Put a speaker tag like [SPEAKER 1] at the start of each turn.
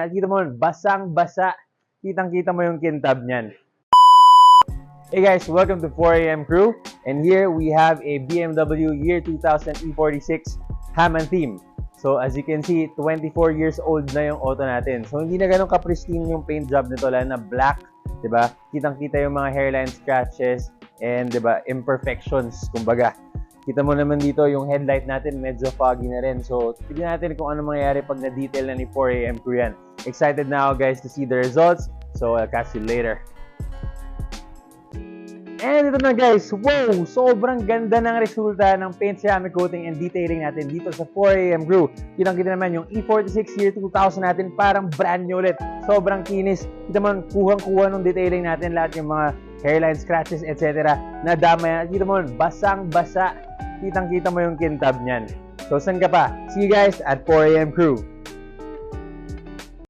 [SPEAKER 1] Kita mo, basang-basa. Kitang-kita mo yung kintab niyan. Hey guys, welcome to 4am Crew. And here we have a BMW year 2000 E46 Hammond theme. So as you can see, 24 years old na yung auto natin. So hindi na ganun ka-pristine yung paint job nito, lalo na black, 'di ba? Kitang-kita yung mga hairline scratches and 'di ba, imperfections kumbaga. Kita mo naman dito yung headlight natin medyo foggy na rin. So tignan natin kung ano mangyayari pag na-detail na ni 4am Crew yan. Excited now guys to see the results. So I'll catch you later. And ito na guys, wow! Sobrang ganda ng resulta ng paint ceramic coating and detailing natin dito sa 4am Crew. Kitang-kita naman yung E46 year 2000 natin, parang brand new ulit. Sobrang kinis. Kita mo, kuhang-kuha ng detailing natin, lahat yung mga hairline scratches, etc. Nadama yan. Kita mo, basang-basa. Kitang-kita mo yung kintab niyan. So, saan ka pa? See you guys at 4am Crew.